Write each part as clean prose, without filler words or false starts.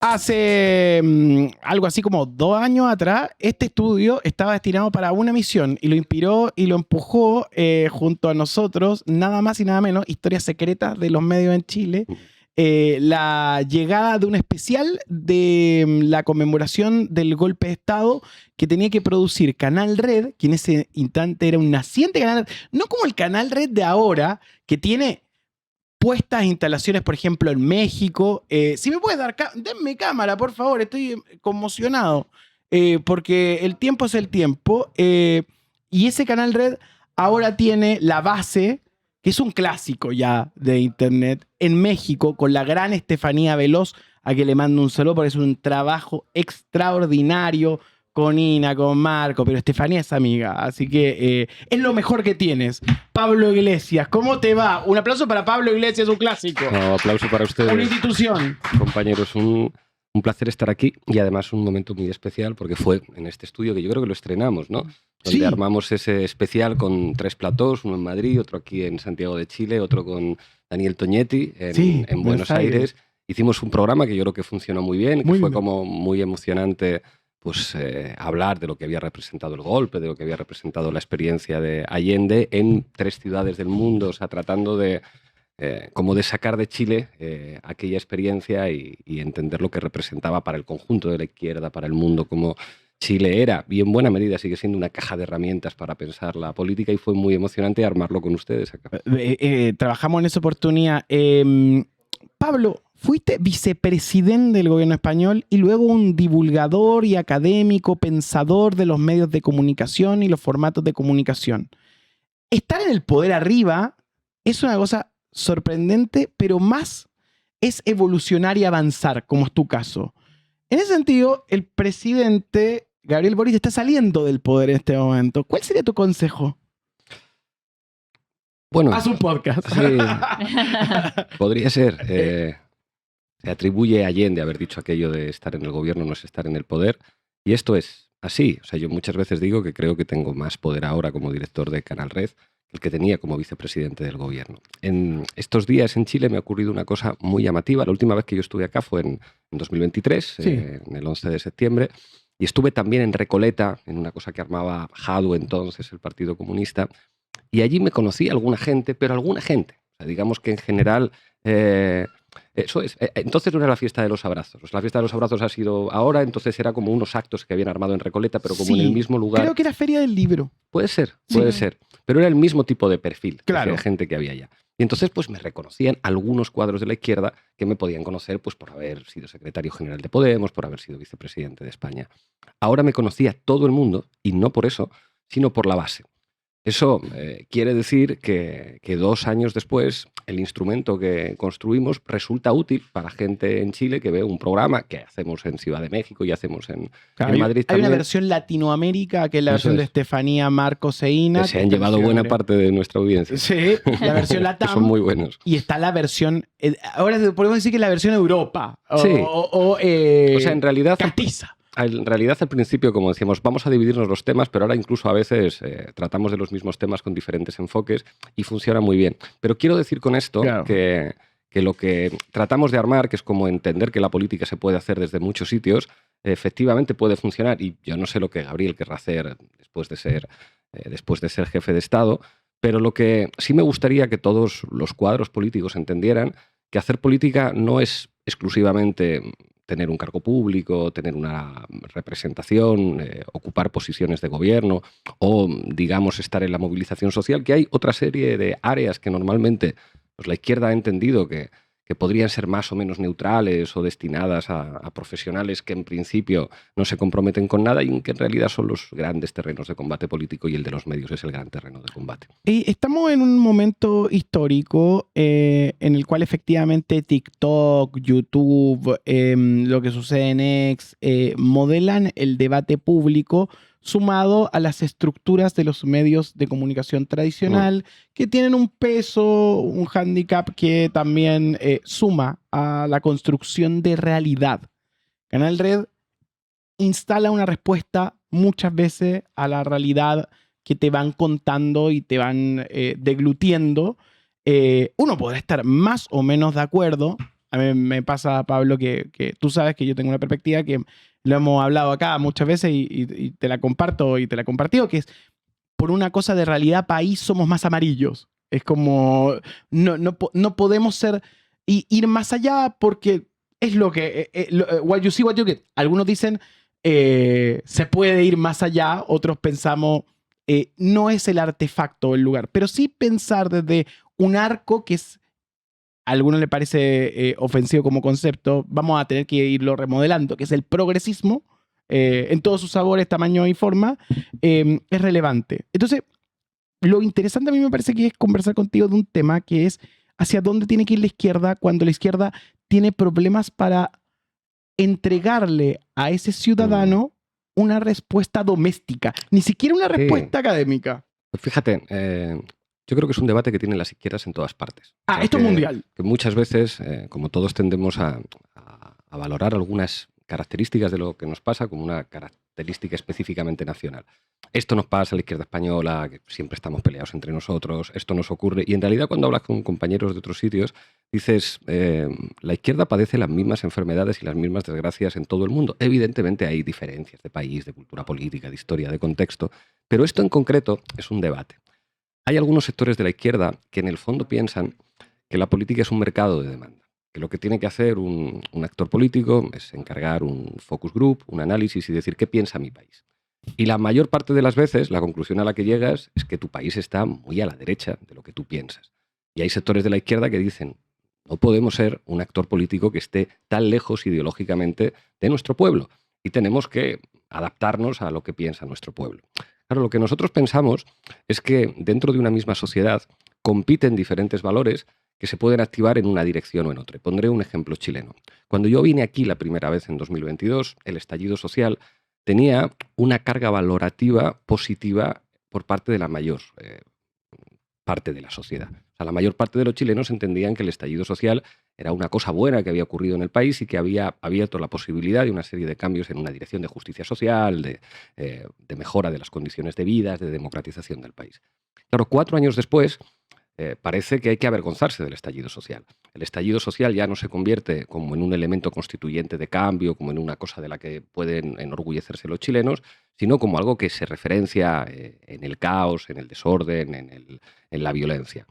Hace algo así como 2 años atrás, este estudio estaba destinado para una misión y lo inspiró y lo empujó junto a nosotros, nada más y nada menos, Historias Secretas de los Medios en Chile, la llegada de un especial de la conmemoración del golpe de Estado que tenía que producir Canal Red, que en ese instante era un naciente canal, no como el Canal Red de ahora, que tiene puestas instalaciones, por ejemplo, en México. Si me puedes dar, denme cámara, por favor, estoy conmocionado, porque el tiempo es el tiempo, y ese Canal Red ahora tiene la base, que es un clásico ya de internet, en México, con la gran Estefanía Veloz, a que le mando un saludo, porque es un trabajo extraordinario, con Ina, con Marco, pero Estefanía es amiga, así que es lo mejor que tienes. Pablo Iglesias, ¿cómo te va? Un aplauso para Pablo Iglesias, un clásico. No, aplauso para ustedes. Una institución. Compañeros, un placer estar aquí y además un momento muy especial porque fue en este estudio que yo creo que lo estrenamos, ¿no? Donde Sí. armamos ese especial con 3 platós, uno en Madrid, otro aquí en Santiago de Chile, otro con Daniel Toñetti en Buenos Aires. Hicimos un programa que yo creo que funcionó muy bien, que fue como muy emocionante, pues hablar de lo que había representado el golpe, de lo que había representado la experiencia de Allende en 3 ciudades del mundo, o sea, tratando de como de sacar de Chile aquella experiencia y entender lo que representaba para el conjunto de la izquierda, para el mundo, como Chile era, y en buena medida sigue siendo una caja de herramientas para pensar la política, y fue muy emocionante armarlo con ustedes acá. Trabajamos en esa oportunidad. Pablo, fuiste vicepresidente del gobierno español y luego un divulgador y académico, pensador de los medios de comunicación y los formatos de comunicación. Estar en el poder arriba es una cosa sorprendente, pero más es evolucionar y avanzar, como es tu caso. En ese sentido, el presidente Gabriel Boric está saliendo del poder en este momento. ¿Cuál sería tu consejo? Bueno, haz un podcast. Sí, podría ser. Se atribuye a Allende haber dicho aquello de estar en el gobierno no es estar en el poder, y esto es así. O sea, yo muchas veces digo que creo que tengo más poder ahora como director de Canal Red que el que tenía como vicepresidente del gobierno. En estos días en Chile me ha ocurrido una cosa muy llamativa. La última vez que yo estuve acá fue en 2023, sí. En el 11 de septiembre, y estuve también en Recoleta, en una cosa que armaba Jadue entonces, el Partido Comunista, y allí me conocí a alguna gente, pero alguna gente. O sea, digamos que en general... eso es. Entonces no era la fiesta de los abrazos. La fiesta de los abrazos ha sido ahora, entonces era como unos actos que habían armado en Recoleta, pero como en el mismo lugar. Creo que era Feria del Libro. Puede ser. Pero era el mismo tipo de perfil de gente que había allá. Y entonces pues me reconocían algunos cuadros de la izquierda que me podían conocer pues por haber sido secretario general de Podemos, por haber sido vicepresidente de España. Ahora me conocía todo el mundo, y no por eso, sino por la base. Eso quiere decir que 2 años después el instrumento que construimos resulta útil para gente en Chile que ve un programa que hacemos en Ciudad de México y hacemos en Madrid también. Hay una versión Latinoamérica que es la versión de Estefanía, Marcos e Ina. Que se han llevado buena parte de nuestra audiencia. Sí, la versión Latam. Son muy buenos. Y está la versión, ahora podemos decir que es la versión Europa. Sí. O sea, en realidad... Castiza. En realidad, al principio, como decíamos, vamos a dividirnos los temas, pero ahora incluso a veces tratamos de los mismos temas con diferentes enfoques y funciona muy bien. Pero quiero decir con esto que lo que tratamos de armar, que es como entender que la política se puede hacer desde muchos sitios, efectivamente puede funcionar. Y yo no sé lo que Gabriel querrá hacer después de ser jefe de Estado, pero lo que sí me gustaría que todos los cuadros políticos entendieran, que hacer política no es exclusivamente tener un cargo público, tener una representación, ocupar posiciones de gobierno o, digamos, estar en la movilización social, que hay otra serie de áreas que normalmente pues, la izquierda ha entendido que podrían ser más o menos neutrales o destinadas a profesionales que en principio no se comprometen con nada y que en realidad son los grandes terrenos de combate político, y el de los medios es el gran terreno de combate. Estamos en un momento histórico en el cual efectivamente TikTok, YouTube, lo que sucede en X, modelan el debate público sumado a las estructuras de los medios de comunicación tradicional, que tienen un peso, un hándicap que también suma a la construcción de realidad. Canal Red instala una respuesta muchas veces a la realidad que te van contando y te van deglutiendo. Uno podrá estar más o menos de acuerdo, A mí me pasa, Pablo, que tú sabes que yo tengo una perspectiva que lo hemos hablado acá muchas veces y te la comparto y te la he compartido, que es por una cosa de realidad país somos más amarillos. Es como, no podemos ser y ir más allá porque es lo que, what you see, what you get. Algunos dicen, se puede ir más allá, otros pensamos, no es el artefacto el lugar, pero sí pensar desde un arco que es, a algunos le parece ofensivo como concepto, vamos a tener que irlo remodelando, que es el progresismo, en todos sus sabores, tamaño y forma, es relevante. Entonces, lo interesante a mí me parece que es conversar contigo de un tema que es hacia dónde tiene que ir la izquierda cuando la izquierda tiene problemas para entregarle a ese ciudadano una respuesta doméstica, ni siquiera una respuesta académica. Pues fíjate, yo creo que es un debate que tienen las izquierdas en todas partes. Esto es mundial. Que muchas veces, como todos tendemos a valorar algunas características de lo que nos pasa como una característica específicamente nacional. Esto nos pasa a la izquierda española, que siempre estamos peleados entre nosotros, esto nos ocurre. Y en realidad cuando hablas con compañeros de otros sitios, dices, la izquierda padece las mismas enfermedades y las mismas desgracias en todo el mundo. Evidentemente hay diferencias de país, de cultura política, de historia, de contexto, pero esto en concreto es un debate. Hay algunos sectores de la izquierda que en el fondo piensan que la política es un mercado de demanda, que lo que tiene que hacer un actor político es encargar un focus group, un análisis y decir qué piensa mi país. Y la mayor parte de las veces la conclusión a la que llegas es que tu país está muy a la derecha de lo que tú piensas. Y hay sectores de la izquierda que dicen, no podemos ser un actor político que esté tan lejos ideológicamente de nuestro pueblo y tenemos que adaptarnos a lo que piensa nuestro pueblo. Claro, lo que nosotros pensamos es que dentro de una misma sociedad compiten diferentes valores que se pueden activar en una dirección o en otra. Pondré un ejemplo chileno. Cuando yo vine aquí la primera vez en 2022, el estallido social tenía una carga valorativa positiva por parte de la mayor parte de la sociedad. O sea, la mayor parte de los chilenos entendían que el estallido social era una cosa buena que había ocurrido en el país y que había abierto la posibilidad de una serie de cambios en una dirección de justicia social, de mejora de las condiciones de vida, de democratización del país. Claro, 4 años después, parece que hay que avergonzarse del estallido social. El estallido social ya no se convierte como en un elemento constituyente de cambio, como en una cosa de la que pueden enorgullecerse los chilenos, sino como algo que se referencia en el caos, en el desorden, en la violencia.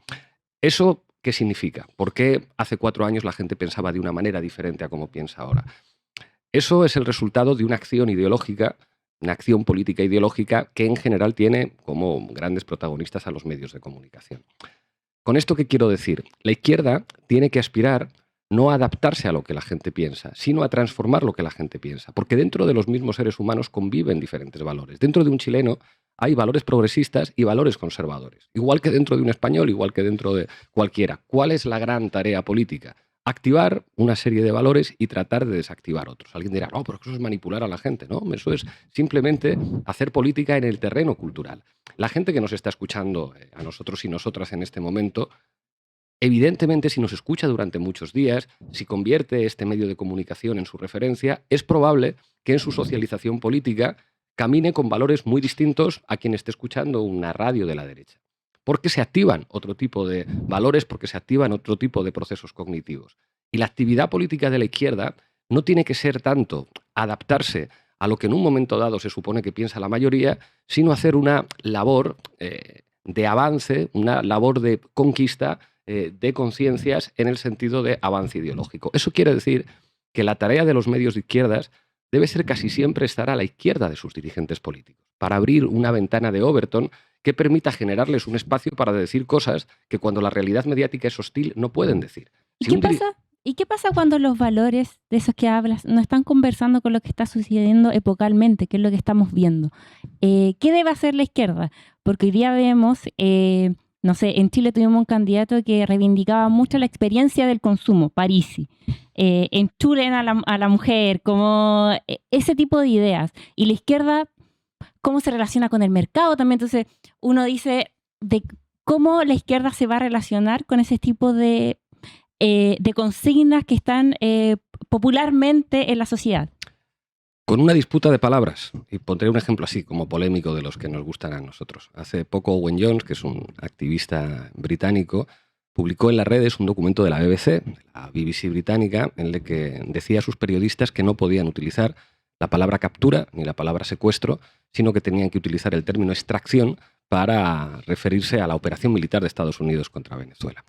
¿Eso qué significa? ¿Por qué hace 4 años la gente pensaba de una manera diferente a como piensa ahora? Eso es el resultado de una acción ideológica, una acción política ideológica que en general tiene como grandes protagonistas a los medios de comunicación. ¿Con esto qué quiero decir? La izquierda tiene que aspirar no a adaptarse a lo que la gente piensa, sino a transformar lo que la gente piensa, porque dentro de los mismos seres humanos conviven diferentes valores. Dentro de un chileno hay valores progresistas y valores conservadores, igual que dentro de un español, igual que dentro de cualquiera. ¿Cuál es la gran tarea política? Activar una serie de valores y tratar de desactivar otros. Alguien dirá, no, pero eso es manipular a la gente. No, eso es simplemente hacer política en el terreno cultural. La gente que nos está escuchando, a nosotros y nosotras en este momento, evidentemente si nos escucha durante muchos días, si convierte este medio de comunicación en su referencia, es probable que en su socialización política camine con valores muy distintos a quien esté escuchando una radio de la derecha. Porque se activan otro tipo de valores, porque se activan otro tipo de procesos cognitivos. Y la actividad política de la izquierda no tiene que ser tanto adaptarse a lo que en un momento dado se supone que piensa la mayoría, sino hacer una labor de avance, una labor de conquista de conciencias en el sentido de avance ideológico. Eso quiere decir que la tarea de los medios de izquierdas debe ser casi siempre estar a la izquierda de sus dirigentes políticos, para abrir una ventana de Overton que permita generarles un espacio para decir cosas que cuando la realidad mediática es hostil no pueden decir. ¿Y qué pasa cuando los valores de esos que hablas no están conversando con lo que está sucediendo epocalmente, que es lo que estamos viendo? ¿Qué debe hacer la izquierda? Porque hoy día vemos, no sé, en Chile tuvimos un candidato que reivindicaba mucho la experiencia del consumo, Parisi. Enchulen a la mujer, como ese tipo de ideas. Y la izquierda, cómo se relaciona con el mercado también. Entonces, uno dice de cómo la izquierda se va a relacionar con ese tipo de consignas que están popularmente en la sociedad. Con una disputa de palabras. Y pondré un ejemplo así, como polémico, de los que nos gustan a nosotros. Hace poco Owen Jones, que es un activista británico, publicó en las redes un documento de la BBC, la BBC británica, en el que decía a sus periodistas que no podían utilizar la palabra captura ni la palabra secuestro, sino que tenían que utilizar el término extracción para referirse a la operación militar de Estados Unidos contra Venezuela.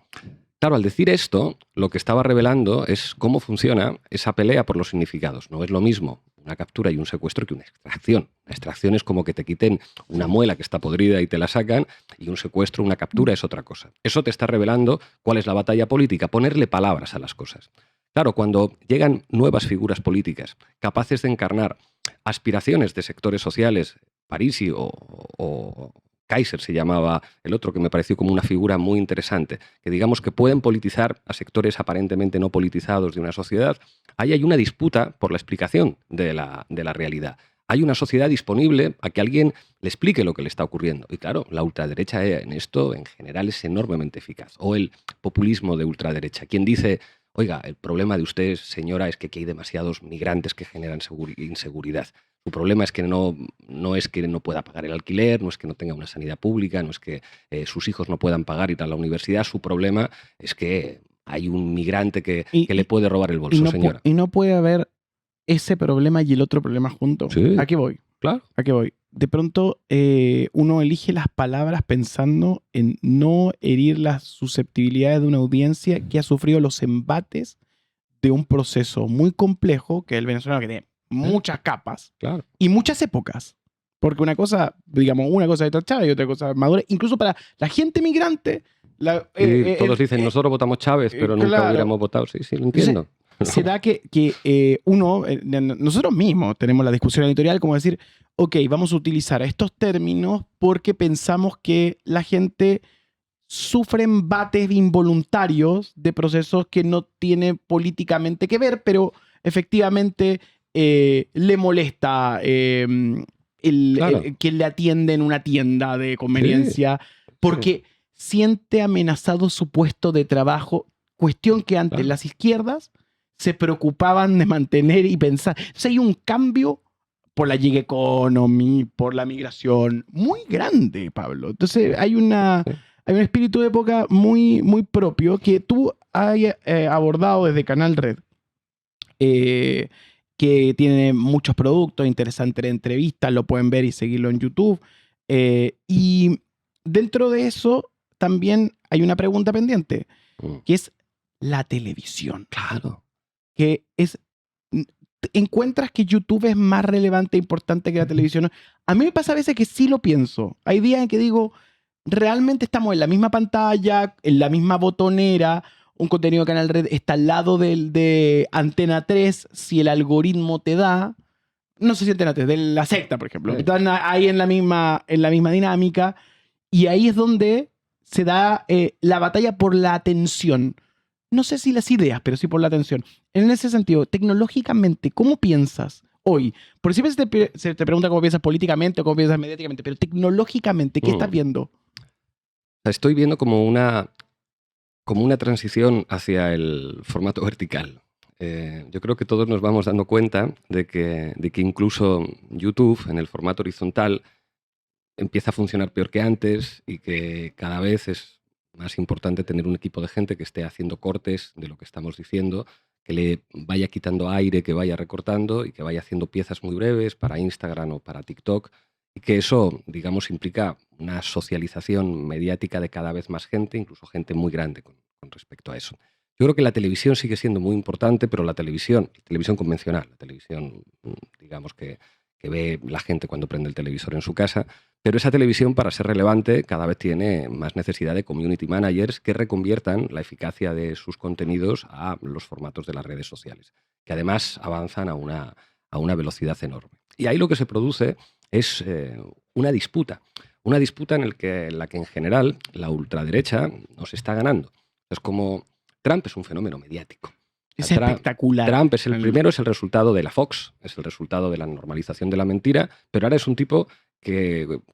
Claro, al decir esto, lo que estaba revelando es cómo funciona esa pelea por los significados. No es lo mismo una captura y un secuestro que una extracción. La extracción es como que te quiten una muela que está podrida y te la sacan, y un secuestro, una captura es otra cosa. Eso te está revelando cuál es la batalla política, ponerle palabras a las cosas. Claro, cuando llegan nuevas figuras políticas capaces de encarnar aspiraciones de sectores sociales, Parisi o Kaiser se llamaba el otro, que me pareció como una figura muy interesante, que digamos que pueden politizar a sectores aparentemente no politizados de una sociedad, ahí hay una disputa por la explicación de la realidad. Hay una sociedad disponible a que alguien le explique lo que le está ocurriendo. Y claro, la ultraderecha en esto en general es enormemente eficaz. O el populismo de ultraderecha, quien dice: oiga, el problema de usted, señora, es que aquí hay demasiados migrantes que generan inseguridad. Su problema es que no es que no pueda pagar el alquiler, no es que no tenga una sanidad pública, no es que sus hijos no puedan pagar ir a la universidad. Su problema es que hay un migrante que le puede robar el bolso, señora. Y no puede haber ese problema y el otro problema juntos. Sí, ¿A qué voy? Claro. ¿A qué voy? De pronto uno elige las palabras pensando en no herir las susceptibilidades de una audiencia que ha sufrido los embates de un proceso muy complejo, que es el venezolano, que tiene muchas capas, claro, y muchas épocas. Porque una cosa, digamos, una cosa de Chávez y otra cosa madura. Incluso para la gente migrante. Todos dicen, nosotros votamos Chávez, pero nunca hubiéramos votado. Sí, lo entiendo. Se da que nosotros mismos tenemos la discusión editorial como decir, ok, vamos a utilizar estos términos porque pensamos que la gente sufre embates involuntarios de procesos que no tienen políticamente que ver, pero efectivamente le molesta que le atiende en una tienda de conveniencia, porque siente amenazado su puesto de trabajo, cuestión que antes las izquierdas se preocupaban de mantener y pensar. O sea, hay un cambio por la gig economy, por la migración, muy grande, Pablo. Entonces hay un espíritu de época muy, muy propio que tú has abordado desde Canal Red, que tiene muchos productos, interesantes entrevistas, lo pueden ver y seguirlo en YouTube. Y dentro de eso también hay una pregunta pendiente, que es la televisión. Claro. Que encuentras que YouTube es más relevante e importante que la televisión. A mí me pasa a veces que sí lo pienso. Hay días en que digo, realmente estamos en la misma pantalla, en la misma botonera, un contenido de Canal Red está al lado de Antena 3, si el algoritmo te da, no sé si Antena 3, de La Secta, por ejemplo, están ahí en la misma dinámica, y ahí es donde se da la batalla por la atención. No sé si las ideas, pero sí por la atención. En ese sentido, tecnológicamente, ¿cómo piensas hoy? Por siempre se te pregunta cómo piensas políticamente o cómo piensas mediáticamente, pero tecnológicamente, ¿qué estás viendo? Estoy viendo como una transición hacia el formato vertical. Yo creo que todos nos vamos dando cuenta de que incluso YouTube, en el formato horizontal, empieza a funcionar peor que antes y que cada vez es más importante tener un equipo de gente que esté haciendo cortes de lo que estamos diciendo, que le vaya quitando aire, que vaya recortando y que vaya haciendo piezas muy breves para Instagram o para TikTok, y que eso, digamos, implica una socialización mediática de cada vez más gente, incluso gente muy grande con respecto a eso. Yo creo que la televisión sigue siendo muy importante, pero la televisión convencional, la televisión, digamos, que ve la gente cuando prende el televisor en su casa, pero esa televisión, para ser relevante, cada vez tiene más necesidad de community managers que reconviertan la eficacia de sus contenidos a los formatos de las redes sociales, que además avanzan a una velocidad enorme. Y ahí lo que se produce es una disputa en la que en general la ultraderecha nos está ganando. Es como Trump es un fenómeno mediático. Es espectacular. Trump es el resultado de la Fox, es el resultado de la normalización de la mentira, pero ahora es un tipo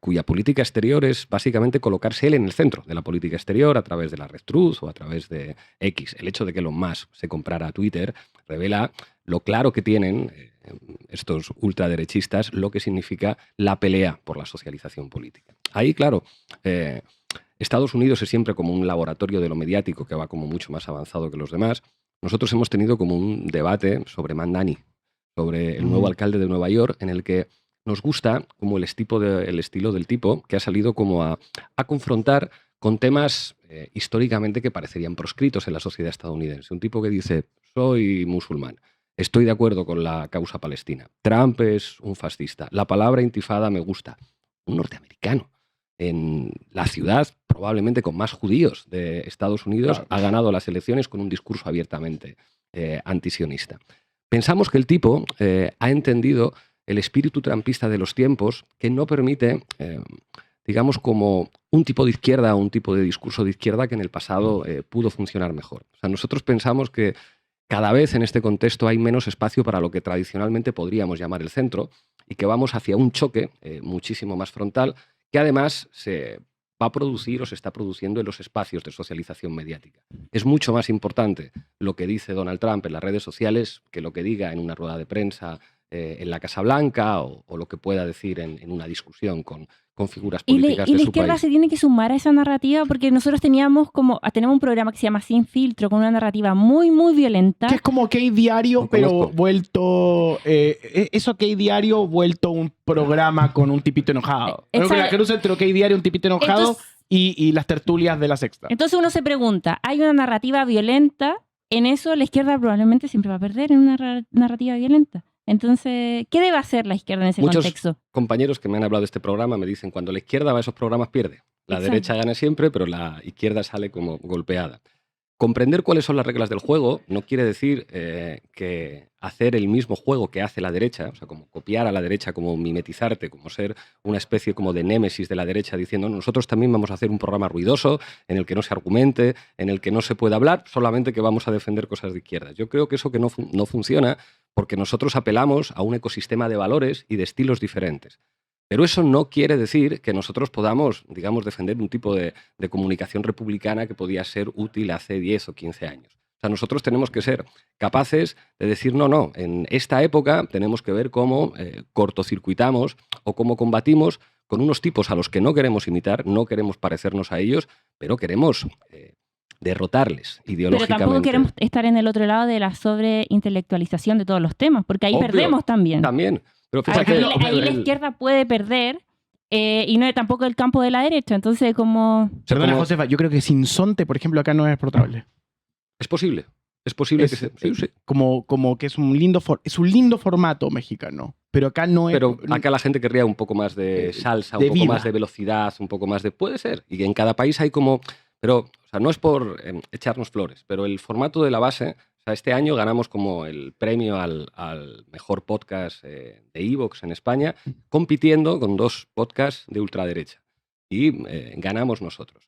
cuya política exterior es básicamente colocarse él en el centro de la política exterior a través de la Red Truth o a través de X. El hecho de que Elon Musk se comprara Twitter revela lo claro que tienen estos ultraderechistas, lo que significa la pelea por la socialización política. Ahí, claro, Estados Unidos es siempre como un laboratorio de lo mediático que va como mucho más avanzado que los demás. Nosotros hemos tenido como un debate sobre Mandani, sobre el nuevo alcalde de Nueva York, en el que nos gusta como el estilo del tipo que ha salido como a confrontar con temas históricamente que parecerían proscritos en la sociedad estadounidense. Un tipo que dice, soy musulmán, estoy de acuerdo con la causa palestina, Trump es un fascista, la palabra intifada me gusta. Un norteamericano en la ciudad probablemente con más judíos de Estados Unidos, ha ganado las elecciones con un discurso abiertamente antisionista. Pensamos que el tipo ha entendido el espíritu trumpista de los tiempos, que no permite, digamos, como un tipo de izquierda o un tipo de discurso de izquierda que en el pasado pudo funcionar mejor. O sea, nosotros pensamos que cada vez en este contexto hay menos espacio para lo que tradicionalmente podríamos llamar el centro y que vamos hacia un choque muchísimo más frontal que además se va a producir o se está produciendo en los espacios de socialización mediática. Es mucho más importante lo que dice Donald Trump en las redes sociales que lo que diga en una rueda de prensa en la Casa Blanca o lo que pueda decir en una discusión con figuras políticas de su país. Y la izquierda se tiene que sumar a esa narrativa porque nosotros tenemos un programa que se llama Sin Filtro con una narrativa muy, muy violenta. Que es como OK Diario, pero vuelto... eso OK Diario vuelto un programa con un tipito enojado. Creo que la cruza entre OK Diario, un tipito enojado y las tertulias de La Sexta. Entonces uno se pregunta, ¿hay una narrativa violenta? En eso la izquierda probablemente siempre va a perder en una narrativa violenta. Entonces, ¿qué debe hacer la izquierda en ese contexto? Muchos compañeros que me han hablado de este programa me dicen, cuando la izquierda va a esos programas pierde. La derecha gana siempre, pero la izquierda sale como golpeada. Comprender cuáles son las reglas del juego no quiere decir que hacer el mismo juego que hace la derecha, o sea, como copiar a la derecha, como mimetizarte, como ser una especie como de némesis de la derecha diciendo nosotros también vamos a hacer un programa ruidoso en el que no se argumente, en el que no se pueda hablar, solamente que vamos a defender cosas de izquierdas. Yo creo que eso que no funciona porque nosotros apelamos a un ecosistema de valores y de estilos diferentes. Pero eso no quiere decir que nosotros podamos, digamos, defender un tipo de comunicación republicana que podía ser útil hace 10 o 15 años. O sea, nosotros tenemos que ser capaces de decir, no, en esta época tenemos que ver cómo cortocircuitamos o cómo combatimos con unos tipos a los que no queremos imitar, no queremos parecernos a ellos, pero queremos derrotarles ideológicamente. Pero tampoco queremos estar en el otro lado de la sobreintelectualización de todos los temas, porque ahí perdemos también. También. Pero ahí la izquierda puede perder y no es tampoco el campo de la derecha. Entonces, como... Perdona, Josefa, yo creo que Sinsonte, por ejemplo, acá no es exportable. Es posible. Es posible que se... Sí. Como que es un lindo formato mexicano. Pero acá no es... Pero acá la gente querría un poco más de salsa, un poco más de velocidad, un poco más de... Puede ser. Y en cada país hay como... Pero, o sea, no es por echarnos flores, pero el formato de la base... Este año ganamos como el premio al mejor podcast de iVoox en España, compitiendo con 2 podcasts de ultraderecha. Y ganamos nosotros.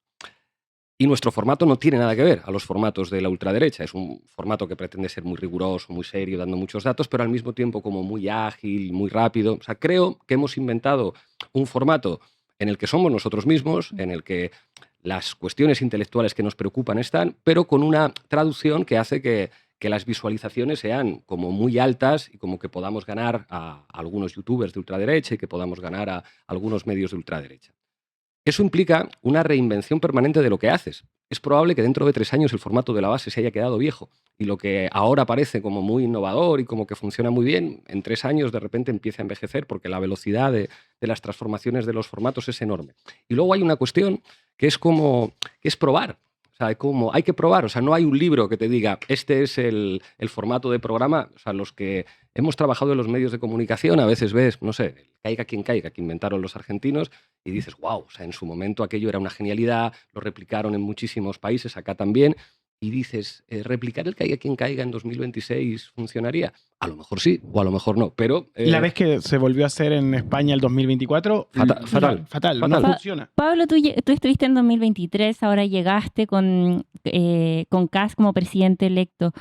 Y nuestro formato no tiene nada que ver a los formatos de la ultraderecha. Es un formato que pretende ser muy riguroso, muy serio, dando muchos datos, pero al mismo tiempo como muy ágil, muy rápido. O sea, creo que hemos inventado un formato en el que somos nosotros mismos, en el que las cuestiones intelectuales que nos preocupan están, pero con una traducción que hace que las visualizaciones sean como muy altas y como que podamos ganar a algunos youtubers de ultraderecha y que podamos ganar a algunos medios de ultraderecha. Eso implica una reinvención permanente de lo que haces. Es probable que dentro de 3 años el formato de la base se haya quedado viejo y lo que ahora parece como muy innovador y como que funciona muy bien, en 3 años de repente empieza a envejecer porque la velocidad de las transformaciones de los formatos es enorme. Y luego hay una cuestión que es probar. O sea, como hay que probar, o sea, no hay un libro que te diga este es el formato de programa. O sea, los que hemos trabajado en los medios de comunicación a veces ves, no sé, caiga quien caiga, que inventaron los argentinos y dices, wow, o sea, en su momento aquello era una genialidad, lo replicaron en muchísimos países, acá también, y dices, ¿replicar el caiga quien caiga en 2026 funcionaría? A lo mejor sí, o a lo mejor no, pero... La vez que se volvió a hacer en España el 2024, fatal, no funciona. Pablo, tú estuviste en 2023, ahora llegaste con Kast como presidente electo.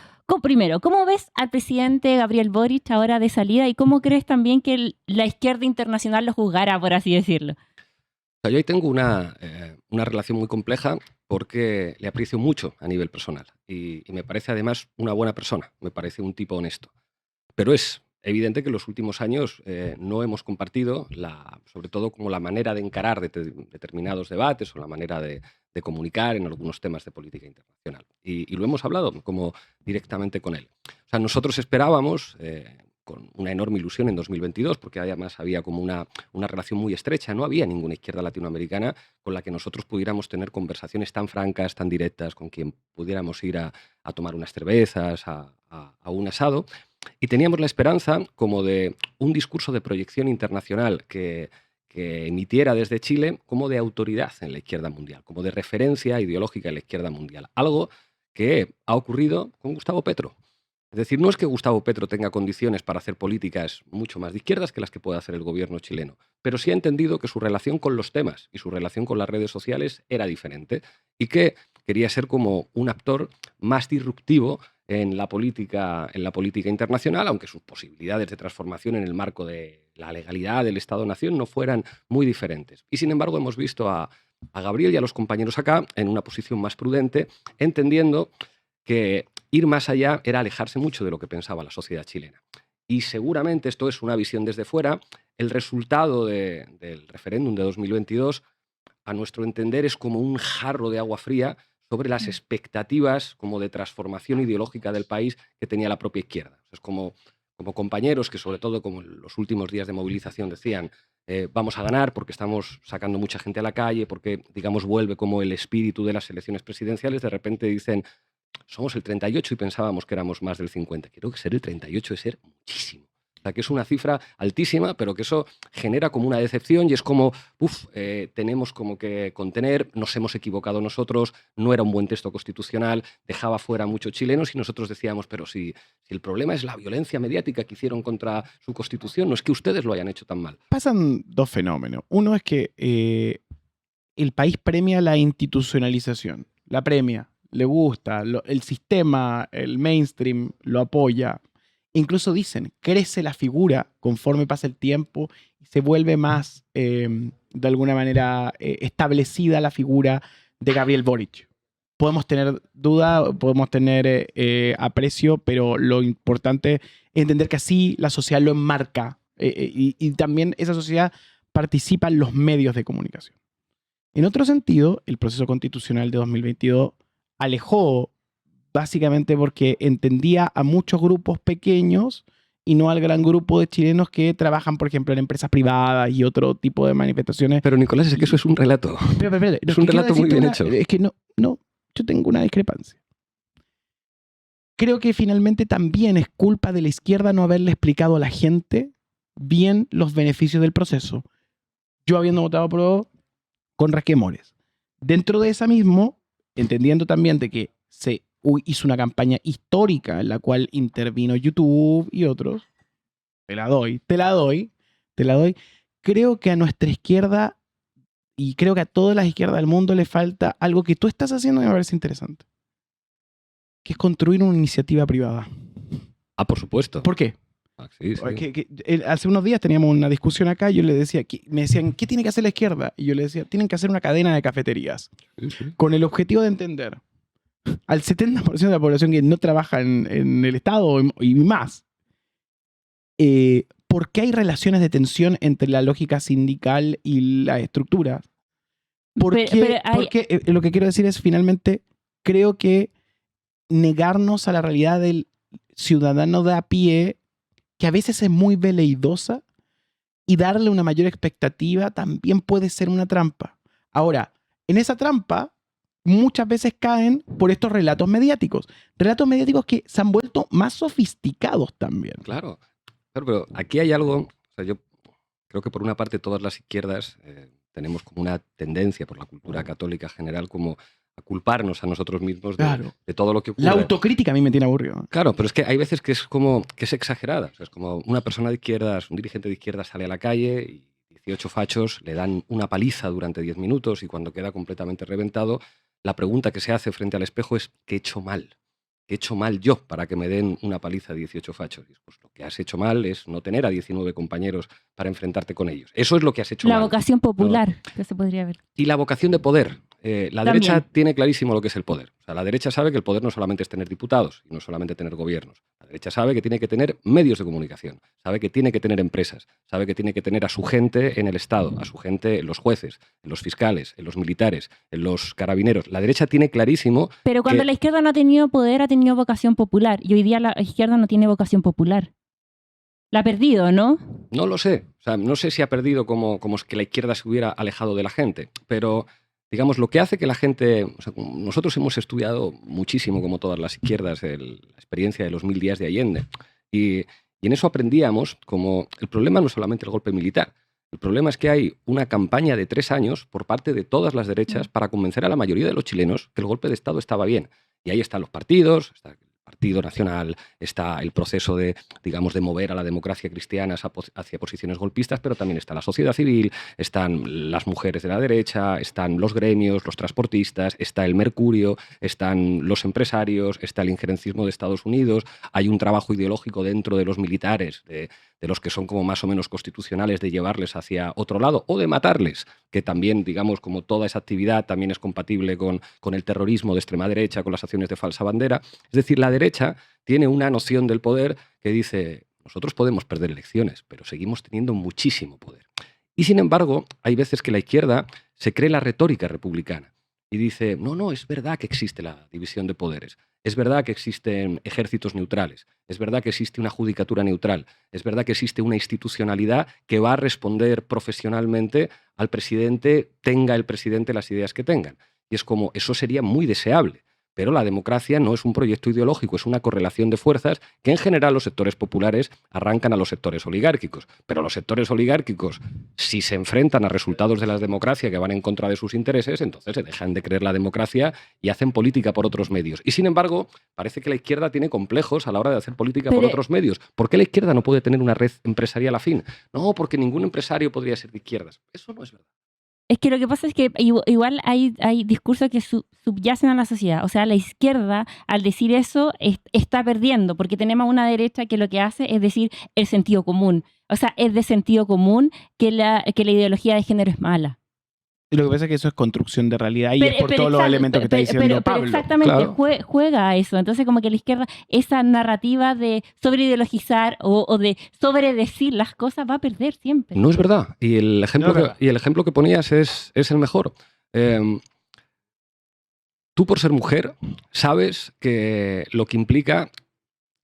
Primero, ¿cómo ves al presidente Gabriel Boric ahora de salida y cómo crees también que la izquierda internacional lo juzgará, por así decirlo? O sea, yo ahí tengo una relación muy compleja porque le aprecio mucho a nivel personal y me parece además una buena persona, me parece un tipo honesto. Pero es evidente que en los últimos años no hemos compartido, sobre todo como la manera de encarar determinados debates o la manera de comunicar en algunos temas de política internacional. Y lo hemos hablado como directamente con él. O sea, nosotros esperábamos, con una enorme ilusión en 2022, porque además había como una relación muy estrecha, no había ninguna izquierda latinoamericana con la que nosotros pudiéramos tener conversaciones tan francas, tan directas, con quien pudiéramos ir a tomar unas cervezas, a un asado. Y teníamos la esperanza como de un discurso de proyección internacional que emitiera desde Chile como de autoridad en la izquierda mundial, como de referencia ideológica en la izquierda mundial. Algo que ha ocurrido con Gustavo Petro. Es decir, no es que Gustavo Petro tenga condiciones para hacer políticas mucho más de izquierdas que las que puede hacer el gobierno chileno, pero sí ha entendido que su relación con los temas y su relación con las redes sociales era diferente y que quería ser como un actor más disruptivo en la política internacional, aunque sus posibilidades de transformación en el marco de la legalidad del Estado-Nación no fueran muy diferentes. Y sin embargo hemos visto a Gabriel y a los compañeros acá en una posición más prudente, entendiendo que ir más allá era alejarse mucho de lo que pensaba la sociedad chilena. Y seguramente, esto es una visión desde fuera, el resultado del referéndum de 2022, a nuestro entender, es como un jarro de agua fría sobre las expectativas como de transformación ideológica del país que tenía la propia izquierda. Es como compañeros que, sobre todo como en los últimos días de movilización, decían vamos a ganar porque estamos sacando mucha gente a la calle, porque, digamos, vuelve como el espíritu de las elecciones presidenciales, de repente dicen somos el 38 y pensábamos que éramos más del 50. Creo que ser el 38 es ser muchísimo. O sea, que es una cifra altísima, pero que eso genera como una decepción y es como, tenemos como que contener, nos hemos equivocado nosotros, no era un buen texto constitucional, dejaba fuera a muchos chilenos y nosotros decíamos, pero si el problema es la violencia mediática que hicieron contra su constitución, no es que ustedes lo hayan hecho tan mal. Pasan dos fenómenos. Uno es que el país premia la institucionalización, la premia, le gusta, el sistema, el mainstream lo apoya. Incluso dicen, crece la figura conforme pasa el tiempo y se vuelve más, de alguna manera, establecida la figura de Gabriel Boric. Podemos tener duda, podemos tener aprecio, pero lo importante es entender que así la sociedad lo enmarca y también esa sociedad participa en los medios de comunicación. En otro sentido, el proceso constitucional de 2022 alejó básicamente porque entendía a muchos grupos pequeños y no al gran grupo de chilenos que trabajan, por ejemplo, en empresas privadas y otro tipo de manifestaciones. Pero Nicolás, es que eso es un relato. Es un relato muy bien hecho. Es que no, yo tengo una discrepancia. Creo que finalmente también es culpa de la izquierda no haberle explicado a la gente bien los beneficios del proceso. Yo habiendo votado con resquemores. Dentro de esa mismo, entendiendo también de que se hizo una campaña histórica en la cual intervino YouTube y otros. Te la doy. Creo que a nuestra izquierda y creo que a todas las izquierdas del mundo le falta algo que tú estás haciendo y me parece interesante, que es construir una iniciativa privada. Ah, por supuesto. ¿Por qué? Sí. Hace unos días teníamos una discusión acá y yo le decía, me decían, ¿qué tiene que hacer la izquierda? Y yo le decía, tienen que hacer una cadena de cafeterías con el objetivo de entender al 70% de la población que no trabaja en el Estado y más. ¿Por qué hay relaciones de tensión entre la lógica sindical y la estructura? Porque lo que quiero decir es, finalmente, creo que negarnos a la realidad del ciudadano de a pie, que a veces es muy veleidosa, y darle una mayor expectativa también puede ser una trampa. Ahora, en esa trampa muchas veces caen por estos relatos mediáticos que se han vuelto más sofisticados también. Claro, pero aquí hay algo, o sea, yo creo que por una parte todas las izquierdas tenemos como una tendencia por la cultura católica general como a culparnos a nosotros mismos de todo lo que ocurre. La autocrítica a mí me tiene aburrido. Claro, pero es que hay veces que es como que es exagerada. O sea, es como una persona de izquierdas, un dirigente de izquierdas sale a la calle y 18 fachos le dan una paliza durante 10 minutos y cuando queda completamente reventado, la pregunta que se hace frente al espejo es ¿qué he hecho mal? ¿Qué he hecho mal yo para que me den una paliza de 18 fachos? Y pues lo que has hecho mal es no tener a 19 compañeros para enfrentarte con ellos. Eso es lo que has hecho mal. La vocación popular, que se podría ver. Y la vocación de poder. la derecha tiene clarísimo lo que es el poder. O sea, la derecha sabe que el poder no solamente es tener diputados y no solamente tener gobiernos. La derecha sabe que tiene que tener medios de comunicación, sabe que tiene que tener empresas, sabe que tiene que tener a su gente en el Estado, a su gente en los jueces, en los fiscales, en los militares, en los carabineros. La derecha tiene clarísimo. Pero cuando la izquierda no ha tenido poder, ha tenido vocación popular. Y hoy día la izquierda no tiene vocación popular. La ha perdido, ¿no? No lo sé. O sea, no sé si ha perdido como es que la izquierda se hubiera alejado de la gente, pero digamos, lo que hace que la gente... O sea, nosotros hemos estudiado muchísimo, como todas las izquierdas, la experiencia de los 1000 días de Allende. Y en eso aprendíamos como el problema no es solamente el golpe militar. El problema es que hay una campaña de 3 años por parte de todas las derechas para convencer a la mayoría de los chilenos que el golpe de Estado estaba bien. Y ahí están los partidos, está el Partido Nacional, está el proceso de, digamos, de mover a la democracia cristiana hacia posiciones golpistas, pero también está la sociedad civil, están las mujeres de la derecha, están los gremios, los transportistas, está el Mercurio, están los empresarios, está el injerencismo de Estados Unidos, hay un trabajo ideológico dentro de los militares, de los que son como más o menos constitucionales, de llevarles hacia otro lado o de matarles, que también, digamos, como toda esa actividad también es compatible con el terrorismo de extrema derecha, con las acciones de falsa bandera. Es decir, la derecha tiene una noción del poder que dice, nosotros podemos perder elecciones, pero seguimos teniendo muchísimo poder. Y sin embargo, hay veces que la izquierda se cree la retórica republicana y dice, no, es verdad que existe la división de poderes. Es verdad que existen ejércitos neutrales, es verdad que existe una judicatura neutral, es verdad que existe una institucionalidad que va a responder profesionalmente al presidente, tenga el presidente las ideas que tengan. Y es como, eso sería muy deseable. Pero la democracia no es un proyecto ideológico, es una correlación de fuerzas que en general los sectores populares arrancan a los sectores oligárquicos. Pero los sectores oligárquicos, si se enfrentan a resultados de la democracia que van en contra de sus intereses, entonces se dejan de creer la democracia y hacen política por otros medios. Y sin embargo, parece que la izquierda tiene complejos a la hora de hacer política por otros medios. ¿Por qué la izquierda no puede tener una red empresarial afín? No, porque ningún empresario podría ser de izquierdas. Eso no es verdad. Es que lo que pasa es que igual hay discursos que subyacen a la sociedad. O sea, la izquierda, al decir eso, está perdiendo, porque tenemos una derecha que lo que hace es decir el sentido común. O sea, es de sentido común que la ideología de género es mala. Y lo que pasa es que eso es construcción de realidad y es por todos los elementos que está diciendo Pablo. Exactamente, claro. juega a eso. Entonces, como que la izquierda, esa narrativa de sobreideologizar o de sobredecir las cosas va a perder siempre. No es verdad. Y el ejemplo que ponías es el mejor. Tú, por ser mujer, sabes que lo que implica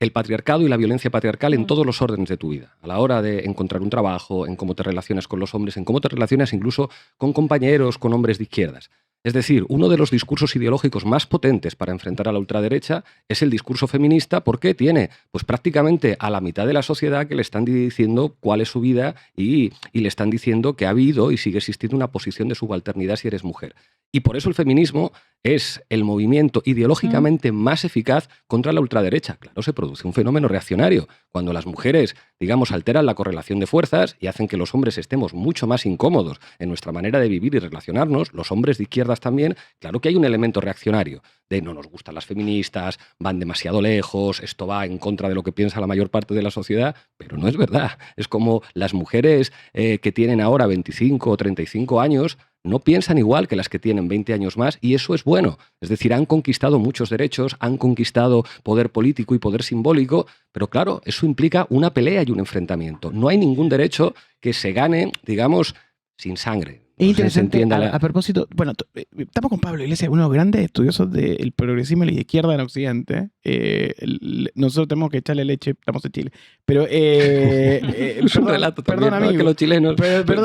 el patriarcado y la violencia patriarcal en todos los órdenes de tu vida, a la hora de encontrar un trabajo, en cómo te relacionas con los hombres, en cómo te relacionas incluso con compañeros, con hombres de izquierdas. Es decir, uno de los discursos ideológicos más potentes para enfrentar a la ultraderecha es el discurso feminista, porque tiene pues prácticamente a la mitad de la sociedad que le están diciendo cuál es su vida y le están diciendo que ha habido y sigue existiendo una posición de subalternidad si eres mujer. Y por eso el feminismo es el movimiento ideológicamente más eficaz contra la ultraderecha. Claro, se produce un fenómeno reaccionario. Cuando las mujeres, digamos, alteran la correlación de fuerzas y hacen que los hombres estemos mucho más incómodos en nuestra manera de vivir y relacionarnos, los hombres de izquierdas también, claro que hay un elemento reaccionario de no nos gustan las feministas, van demasiado lejos, esto va en contra de lo que piensa la mayor parte de la sociedad, pero no es verdad. Es como las mujeres que tienen ahora 25 o 35 años no piensan igual que las que tienen 20 años más, y eso es bueno. Es decir, han conquistado muchos derechos, han conquistado poder político y poder simbólico, pero claro, eso implica una pelea y un enfrentamiento. No hay ningún derecho que se gane, digamos, sin sangre. Es interesante, a propósito, bueno, estamos con Pablo Iglesias, uno de los grandes estudiosos del progresismo y la izquierda en Occidente. Nosotros tenemos que echarle leche, estamos en Chile. Pero, es un relato también, ¿no? Que los chilenos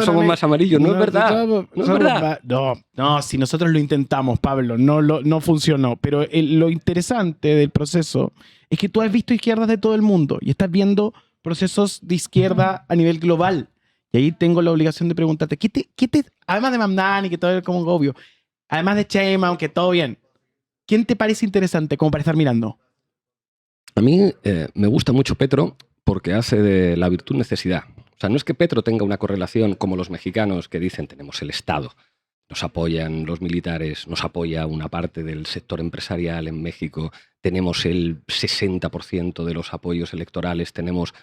somos más amarillos. No es verdad. No es verdad. No, si nosotros lo intentamos, Pablo, no funcionó. Pero lo interesante del proceso es que tú has visto izquierdas de todo el mundo y estás viendo procesos de izquierda a nivel global. Y ahí tengo la obligación de preguntarte, además de Mamdani, que todo es como obvio, además de Sheinbaum, que todo bien, ¿quién te parece interesante como para estar mirando? A mí me gusta mucho Petro porque hace de la virtud necesidad. O sea, no es que Petro tenga una correlación como los mexicanos que dicen tenemos el Estado. nos apoyan los militares, nos apoya una parte del sector empresarial en México, tenemos el 60% de los apoyos electorales, tenemos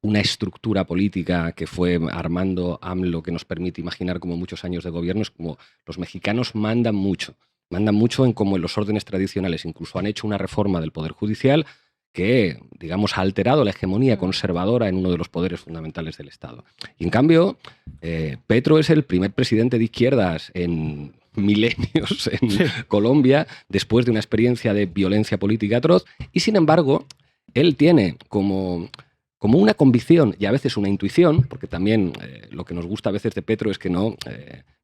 una estructura política que fue armando AMLO que nos permite imaginar como muchos años de gobierno. Es como los mexicanos mandan mucho en como en los órdenes tradicionales. Incluso han hecho una reforma del Poder Judicial que, digamos, ha alterado la hegemonía conservadora en uno de los poderes fundamentales del Estado. Y en cambio, Petro es el primer presidente de izquierdas en milenios en Colombia, después de una experiencia de violencia política atroz, y sin embargo, él tiene como una convicción y a veces una intuición, porque también lo que nos gusta a veces de Petro es que no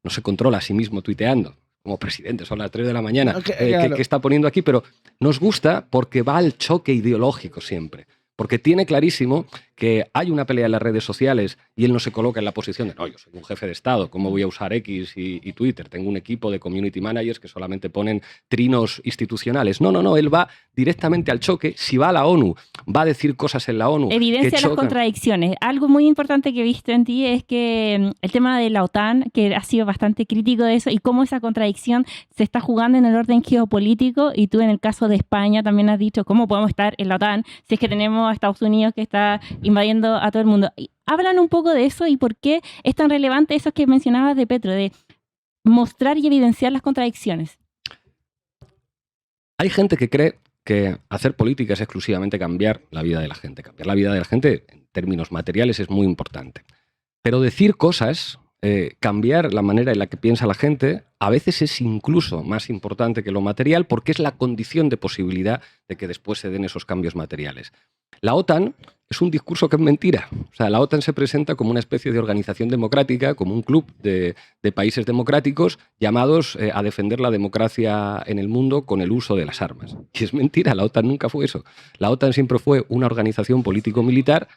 se controla a sí mismo tuiteando. Como presidente, son las 3 de la mañana, claro. ¿Qué está poniendo aquí? Pero nos gusta porque va al choque ideológico siempre. Porque tiene clarísimo que hay una pelea en las redes sociales y él no se coloca en la posición de no, yo soy un jefe de Estado, ¿cómo voy a usar X y Twitter? Tengo un equipo de community managers que solamente ponen trinos institucionales. No, él va directamente al choque. Si va a la ONU, va a decir cosas en la ONU. Evidencia las contradicciones. Algo muy importante que he visto en ti es que el tema de la OTAN, que has sido bastante crítico de eso, y cómo esa contradicción se está jugando en el orden geopolítico, y tú en el caso de España también has dicho cómo podemos estar en la OTAN si es que tenemos a Estados Unidos que está invadiendo a todo el mundo. Hablan un poco de eso y por qué es tan relevante eso que mencionabas de Petro, de mostrar y evidenciar las contradicciones. Hay gente que cree que hacer política es exclusivamente cambiar la vida de la gente. Cambiar la vida de la gente en términos materiales es muy importante. Pero decir cosas, cambiar la manera en la que piensa la gente, a veces es incluso más importante que lo material porque es la condición de posibilidad de que después se den esos cambios materiales. La OTAN es un discurso que es mentira. O sea, la OTAN se presenta como una especie de organización democrática, como un club de países democráticos llamados a defender la democracia en el mundo con el uso de las armas. Y es mentira, la OTAN nunca fue eso. La OTAN siempre fue una organización político-militar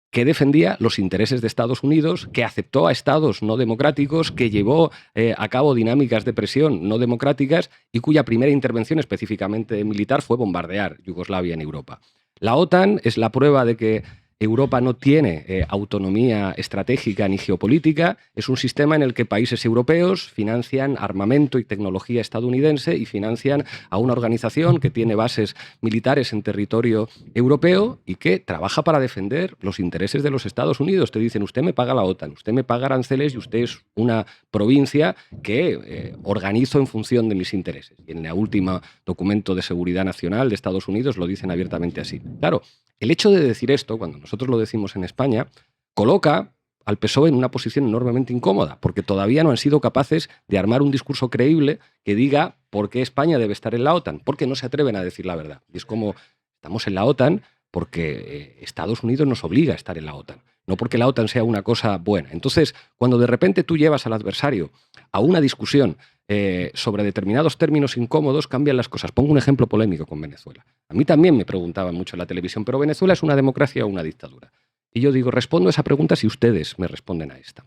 que defendía los intereses de Estados Unidos, que aceptó a estados no democráticos, que llevó a cabo dinámicas de presión no democráticas y cuya primera intervención específicamente militar fue bombardear Yugoslavia en Europa. La OTAN es la prueba de que Europa no tiene autonomía estratégica ni geopolítica. Es un sistema en el que países europeos financian armamento y tecnología estadounidense y financian a una organización que tiene bases militares en territorio europeo y que trabaja para defender los intereses de los Estados Unidos. Te dicen, usted me paga la OTAN, usted me paga aranceles y usted es una provincia que organizo en función de mis intereses. Y en el último documento de seguridad nacional de Estados Unidos lo dicen abiertamente así. Claro, el hecho de decir esto, cuando nosotros lo decimos en España, coloca al PSOE en una posición enormemente incómoda, porque todavía no han sido capaces de armar un discurso creíble que diga por qué España debe estar en la OTAN, porque no se atreven a decir la verdad. Y es como, estamos en la OTAN porque Estados Unidos nos obliga a estar en la OTAN, no porque la OTAN sea una cosa buena. Entonces, cuando de repente tú llevas al adversario a una discusión sobre determinados términos incómodos, cambian las cosas. Pongo un ejemplo polémico con Venezuela. A mí también me preguntaban mucho en la televisión, ¿pero Venezuela es una democracia o una dictadura? Y yo digo, respondo a esa pregunta si ustedes me responden a esta.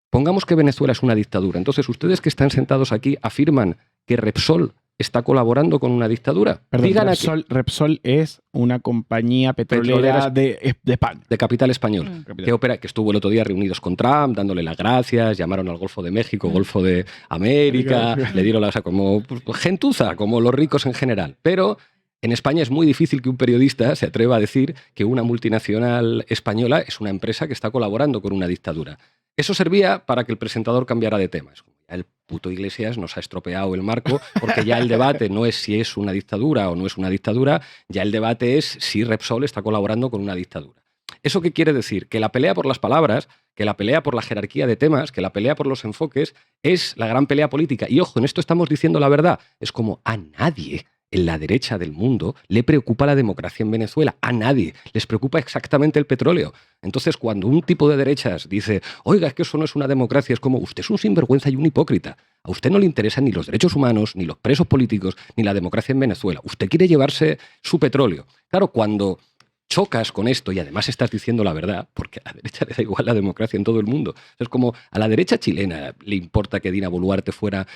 Pongamos que Venezuela es una dictadura. Entonces, ustedes que están sentados aquí afirman que Repsol está colaborando con una dictadura. Perdón, Repsol es una compañía petrolera de España. De capital español. Que estuvo el otro día reunidos con Trump, dándole las gracias, llamaron al Golfo de México, Golfo de América, le dieron como gentuza, como los ricos en general. Pero en España es muy difícil que un periodista se atreva a decir que una multinacional española es una empresa que está colaborando con una dictadura. Eso servía para que el presentador cambiara de tema. El puto Iglesias nos ha estropeado el marco porque ya el debate no es si es una dictadura o no es una dictadura, ya el debate es si Repsol está colaborando con una dictadura. ¿Eso qué quiere decir? Que la pelea por las palabras, que la pelea por la jerarquía de temas, que la pelea por los enfoques es la gran pelea política. Y ojo, en esto estamos diciendo la verdad. Es como a nadie en la derecha del mundo le preocupa la democracia en Venezuela. A nadie. Les preocupa exactamente el petróleo. Entonces, cuando un tipo de derechas dice, oiga, es que eso no es una democracia, es como, usted es un sinvergüenza y un hipócrita. A usted no le interesan ni los derechos humanos, ni los presos políticos, ni la democracia en Venezuela. Usted quiere llevarse su petróleo. Claro, cuando chocas con esto y además estás diciendo la verdad, porque a la derecha le da igual la democracia en todo el mundo. Es como a la derecha chilena le importa que Dina Boluarte fuera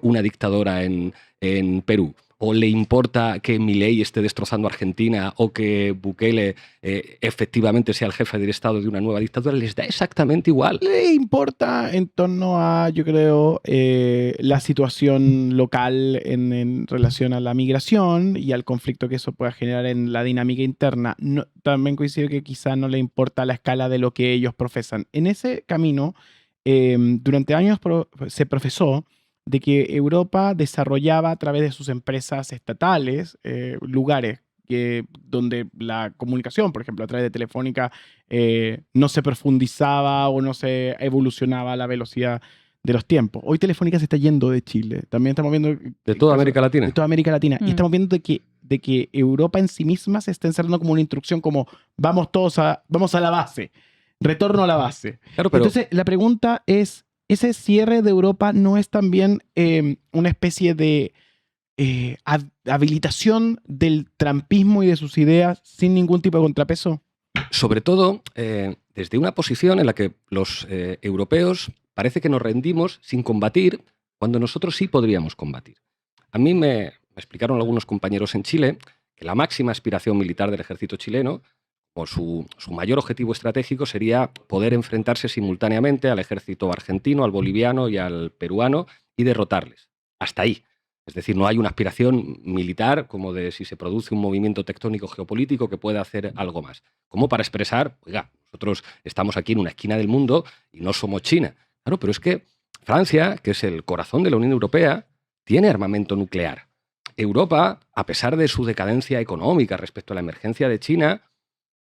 una dictadora en Perú. o le importa que Milei esté destrozando Argentina o que Bukele efectivamente sea el jefe del Estado de una nueva dictadura, les da exactamente igual. Le importa en torno a, yo creo, la situación local en relación a la migración y al conflicto que eso pueda generar en la dinámica interna. No, también coincido que quizá no le importa la escala de lo que ellos profesan. En ese camino, durante años se profesó de que Europa desarrollaba a través de sus empresas estatales lugares donde la comunicación, por ejemplo, a través de Telefónica, no se profundizaba o no se evolucionaba a la velocidad de los tiempos. Hoy Telefónica se está yendo de Chile. También estamos viendo... De toda América Latina. De toda América Latina. Y estamos viendo de que Europa en sí misma se está encerrando como una instrucción como vamos a la base. Retorno a la base. Claro, pero... Entonces, la pregunta es, ¿ese cierre de Europa no es también una especie de habilitación del trumpismo y de sus ideas sin ningún tipo de contrapeso? Sobre todo desde una posición en la que los europeos parece que nos rendimos sin combatir cuando nosotros sí podríamos combatir. A mí me explicaron algunos compañeros en Chile que la máxima aspiración militar del ejército chileno, o su mayor objetivo estratégico, sería poder enfrentarse simultáneamente al ejército argentino, al boliviano y al peruano y derrotarles. Hasta ahí. Es decir, no hay una aspiración militar como de si se produce un movimiento tectónico geopolítico que pueda hacer algo más. Como para expresar, oiga, nosotros estamos aquí en una esquina del mundo y no somos China. Claro, pero es que Francia, que es el corazón de la Unión Europea, tiene armamento nuclear. Europa, a pesar de su decadencia económica respecto a la emergencia de China,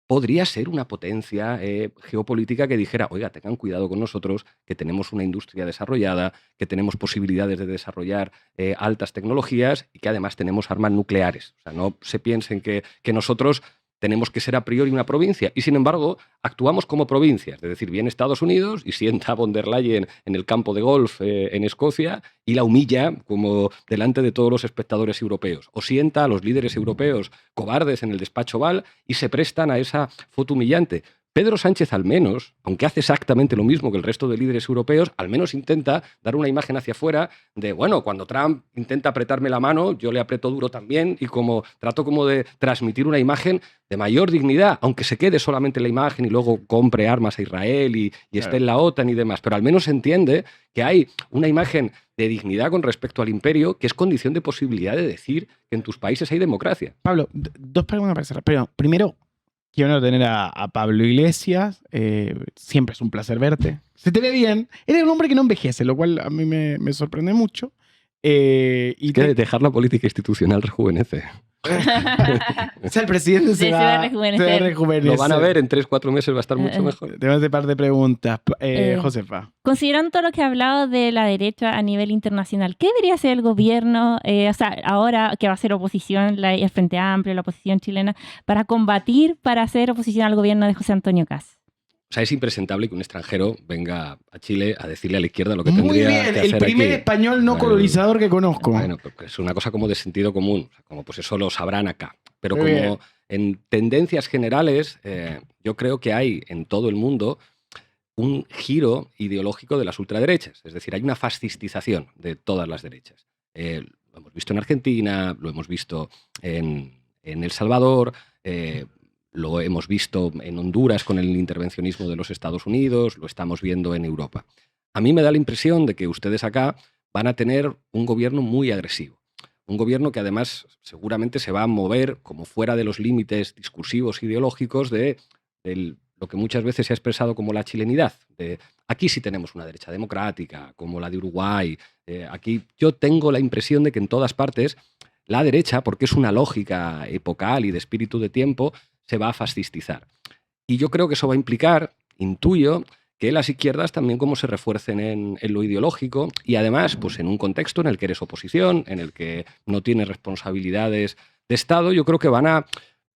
podría ser una potencia geopolítica que dijera, oiga, tengan cuidado con nosotros, que tenemos una industria desarrollada, que tenemos posibilidades de desarrollar altas tecnologías y que además tenemos armas nucleares. O sea, no se piensen que nosotros tenemos que ser a priori una provincia y, sin embargo, actuamos como provincias. Es decir, viene Estados Unidos y sienta a von der Leyen en el campo de golf en Escocia y la humilla como delante de todos los espectadores europeos. O sienta a los líderes europeos cobardes en el despacho Oval y se prestan a esa foto humillante. Pedro Sánchez, al menos, aunque hace exactamente lo mismo que el resto de líderes europeos, al menos intenta dar una imagen hacia afuera de, bueno, cuando Trump intenta apretarme la mano, yo le aprieto duro también y trato como de transmitir una imagen de mayor dignidad, aunque se quede solamente en la imagen y luego compre armas a Israel y esté en la OTAN y demás. Pero al menos entiende que hay una imagen de dignidad con respecto al imperio que es condición de posibilidad de decir que en tus países hay democracia. Pablo, dos preguntas para cerrar. Pero primero, quiero tener a Pablo Iglesias. Siempre es un placer verte. Se te ve bien. Eres un hombre que no envejece, lo cual a mí me sorprende mucho. Dejar la política institucional rejuvenece. O sea, el presidente se va a rejuvenecer. Lo van a ver, en 3-4 meses va a estar mucho mejor. Tenemos un par de preguntas. Josefa. Considerando todo lo que ha hablado de la derecha a nivel internacional, ¿qué debería hacer el gobierno, ahora que va a ser oposición, el Frente Amplio, la oposición chilena, para combatir, para hacer oposición al gobierno de José Antonio Kast? O sea, es impresentable que un extranjero venga a Chile a decirle a la izquierda lo que tendría que hacer. Muy bien, el primer aquí. español no colonizador que conozco. Bueno, es una cosa como de sentido común, como pues eso lo sabrán acá. Pero muy como bien. En tendencias generales, yo creo que hay en todo el mundo un giro ideológico de las ultraderechas. Es decir, hay una fascistización de todas las derechas. Lo hemos visto en Argentina, lo hemos visto en El Salvador, lo hemos visto en Honduras con el intervencionismo de los Estados Unidos, lo estamos viendo en Europa. A mí me da la impresión de que ustedes acá van a tener un gobierno muy agresivo. Un gobierno que además seguramente se va a mover como fuera de los límites discursivos ideológicos de lo que muchas veces se ha expresado como la chilenidad. Aquí sí tenemos una derecha democrática, como la de Uruguay. Aquí yo tengo la impresión de que en todas partes la derecha, porque es una lógica epocal y de espíritu de tiempo, se va a fascistizar. Y yo creo que eso va a implicar, intuyo, que las izquierdas también como se refuercen en lo ideológico y además pues en un contexto en el que eres oposición, en el que no tienes responsabilidades de Estado, yo creo que van a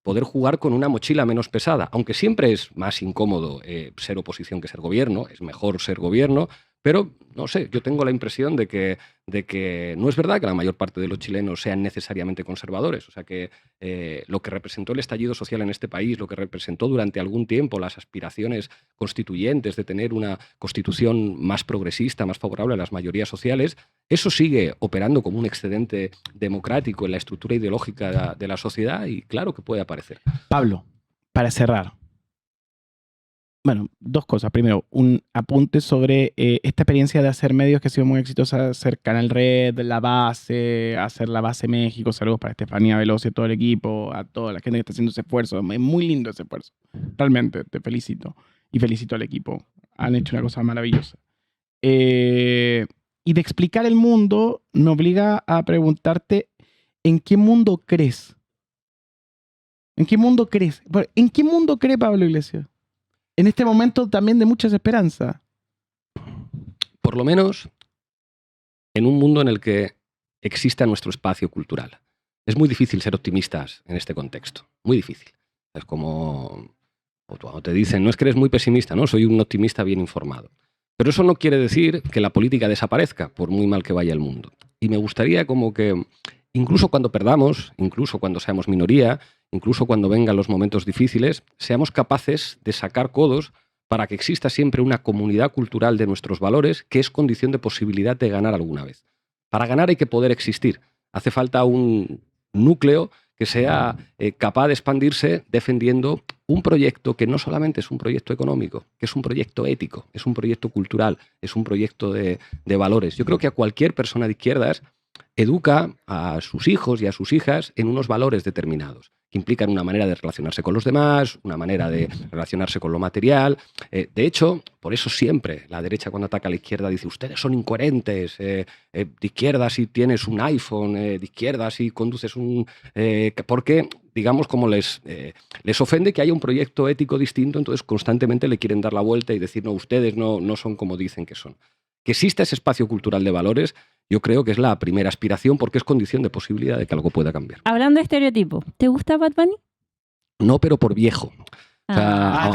poder jugar con una mochila menos pesada, aunque siempre es más incómodo ser oposición que ser gobierno, es mejor ser gobierno, Pero, no sé, yo tengo la impresión de que no es verdad que la mayor parte de los chilenos sean necesariamente conservadores. O sea, que lo que representó el estallido social en este país, lo que representó durante algún tiempo las aspiraciones constituyentes de tener una constitución más progresista, más favorable a las mayorías sociales, eso sigue operando como un excedente democrático en la estructura ideológica de la sociedad y claro que puede aparecer. Pablo, para cerrar. Bueno, dos cosas. Primero, un apunte sobre esta experiencia de hacer medios que ha sido muy exitosa, hacer Canal Red, La Base, hacer La Base México. Saludos para Estefanía Veloz y todo el equipo, a toda la gente que está haciendo ese esfuerzo. Es muy lindo ese esfuerzo. Realmente, te felicito. Y felicito al equipo. Han hecho una cosa maravillosa. Y de explicar el mundo, me obliga a preguntarte, ¿en qué mundo crees? ¿En qué mundo crees? ¿En qué mundo cree Pablo Iglesias? En este momento también de mucha esperanza. Por lo menos en un mundo en el que exista nuestro espacio cultural. Es muy difícil ser optimistas en este contexto. Muy difícil. Es como cuando te dicen, no es que eres muy pesimista, ¿no? Soy un optimista bien informado. Pero eso no quiere decir que la política desaparezca, por muy mal que vaya el mundo. Y me gustaría como que, incluso cuando perdamos, incluso cuando seamos minoría, incluso cuando vengan los momentos difíciles, seamos capaces de sacar codos para que exista siempre una comunidad cultural de nuestros valores que es condición de posibilidad de ganar alguna vez. Para ganar hay que poder existir. Hace falta un núcleo que sea capaz de expandirse defendiendo un proyecto que no solamente es un proyecto económico, que es un proyecto ético, es un proyecto cultural, es un proyecto de valores. Yo creo que a cualquier persona de izquierdas educa a sus hijos y a sus hijas en unos valores determinados, que implican una manera de relacionarse con los demás, una manera de relacionarse con lo material. De hecho, por eso siempre la derecha cuando ataca a la izquierda dice ustedes son incoherentes, de izquierda si tienes un iPhone, de izquierda si conduces un... porque, digamos, como les ofende que haya un proyecto ético distinto, entonces constantemente le quieren dar la vuelta y decir no, ustedes no son como dicen que son. Que exista ese espacio cultural de valores, yo creo que es la primera aspiración porque es condición de posibilidad de que algo pueda cambiar. Hablando de estereotipos, ¿te gusta Bad Bunny? No, pero por viejo. O sea,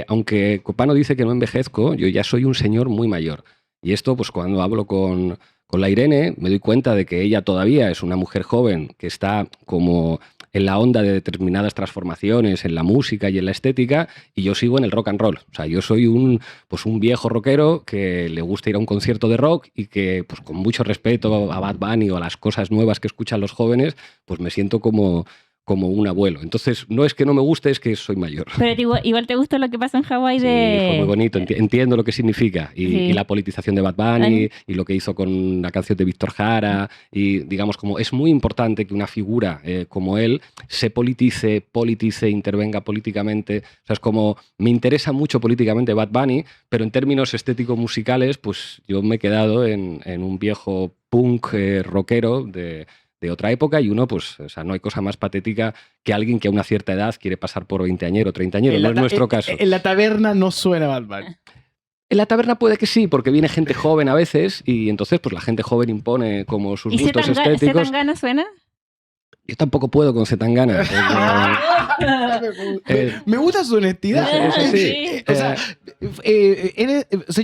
aunque Copano dice que no envejezco, yo ya soy un señor muy mayor. Y esto, pues cuando hablo con la Irene, me doy cuenta de que ella todavía es una mujer joven que está como en la onda de determinadas transformaciones en la música y en la estética, y yo sigo en el rock and roll. O sea, yo soy un viejo rockero que le gusta ir a un concierto de rock y que, pues con mucho respeto a Bad Bunny o a las cosas nuevas que escuchan los jóvenes, pues me siento como un abuelo. Entonces, no es que no me guste, es que soy mayor. Pero igual te gusta lo que pasa en Hawái de... Sí, fue muy bonito. Entiendo lo que significa. Y la politización de Bad Bunny, y lo que hizo con la canción de Víctor Jara. Y, digamos, como es muy importante que una figura como él se politice, intervenga políticamente. O sea, es como, me interesa mucho políticamente Bad Bunny, pero en términos estéticos musicales, pues yo me he quedado en un viejo punk rockero de otra época, y uno, pues, o sea, no hay cosa más patética que alguien que a una cierta edad quiere pasar por 20añero, 30añero, no es nuestro caso. En la taberna no suena Bad Bunny. En la taberna puede que sí, porque viene gente joven a veces, y entonces pues la gente joven impone como sus gustos estéticos. ¿Y Zetangana suena? Yo tampoco puedo con Zetangana. Me gusta su honestidad. Sí. O sea,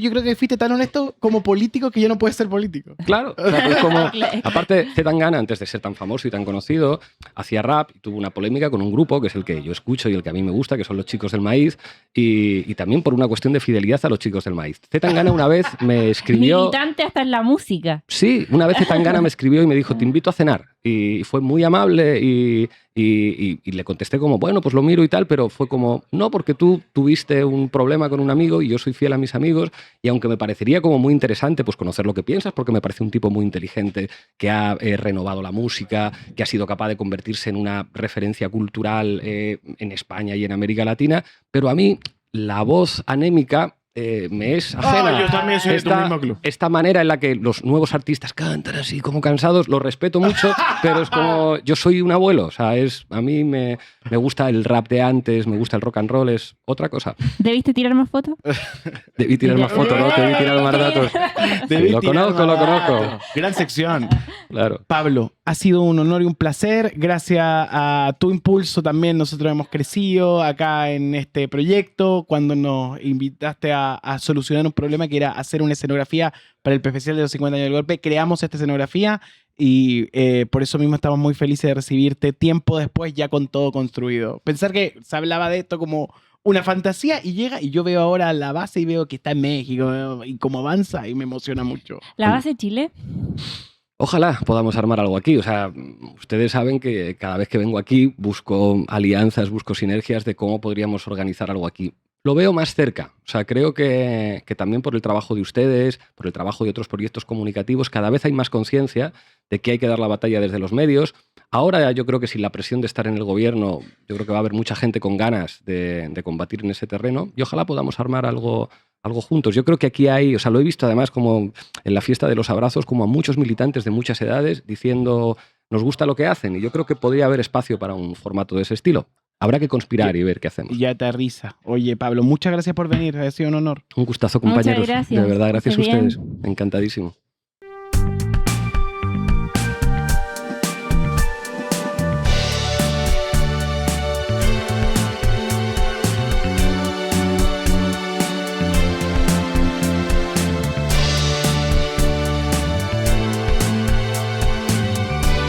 yo creo que fuiste tan honesto como político que ya no puedes ser político. Claro. O sea, pues como, aparte, Zetangana, antes de ser tan famoso y tan conocido, hacía rap y tuvo una polémica con un grupo, que es el que yo escucho y el que a mí me gusta, que son los Chicos del Maíz, y también por una cuestión de fidelidad a los Chicos del Maíz. Zetangana una vez me escribió... Militante hasta en la música. Sí, una vez Zetangana me escribió y me dijo, te invito a cenar. Y fue muy amable y le contesté como, bueno, pues lo miro y tal, pero fue como, no, porque tú tuviste un problema con un amigo y yo soy fiel a mis amigos, y aunque me parecería como muy interesante pues conocer lo que piensas, porque me parece un tipo muy inteligente que ha renovado la música, que ha sido capaz de convertirse en una referencia cultural en España y en América Latina, pero a mí la voz anémica me es ajena. Yo también soy de tu mismo club. Esta manera en la que los nuevos artistas cantan así como cansados, lo respeto mucho, pero es como, yo soy un abuelo, o sea, a mí me gusta el rap de antes, me gusta el rock and roll, es otra cosa. ¿Debiste tirar más fotos? Debí tirar más fotos, ¿no? Debí tirar más datos. Sí, lo conozco. Gran sección. Claro. Pablo, Ha sido un honor y un placer. Gracias a tu impulso también nosotros hemos crecido acá en este proyecto. Cuando nos invitaste a solucionar un problema que era hacer una escenografía para el especial de los 50 años del golpe, creamos esta escenografía y por eso mismo estamos muy felices de recibirte tiempo después ya con todo construido. Pensar que se hablaba de esto como una fantasía y llega y yo veo ahora la base y veo que está en México y cómo avanza y me emociona mucho. ¿La base Chile? Ojalá podamos armar algo aquí. O sea, ustedes saben que cada vez que vengo aquí busco alianzas, busco sinergias de cómo podríamos organizar algo aquí. Lo veo más cerca. O sea, creo que también por el trabajo de ustedes, por el trabajo de otros proyectos comunicativos, cada vez hay más conciencia de que hay que dar la batalla desde los medios. Ahora yo creo que sin la presión de estar en el gobierno, yo creo que va a haber mucha gente con ganas de combatir en ese terreno y ojalá podamos armar algo juntos. Yo creo que aquí hay, o sea, lo he visto además como en la fiesta de los abrazos, como a muchos militantes de muchas edades diciendo nos gusta lo que hacen y yo creo que podría haber espacio para un formato de ese estilo. Habrá que conspirar y ver qué hacemos. Ya te risa. Oye, Pablo, muchas gracias por venir. Ha sido un honor. Un gustazo, compañeros. Muchas gracias. De verdad, gracias a ustedes. Encantadísimo.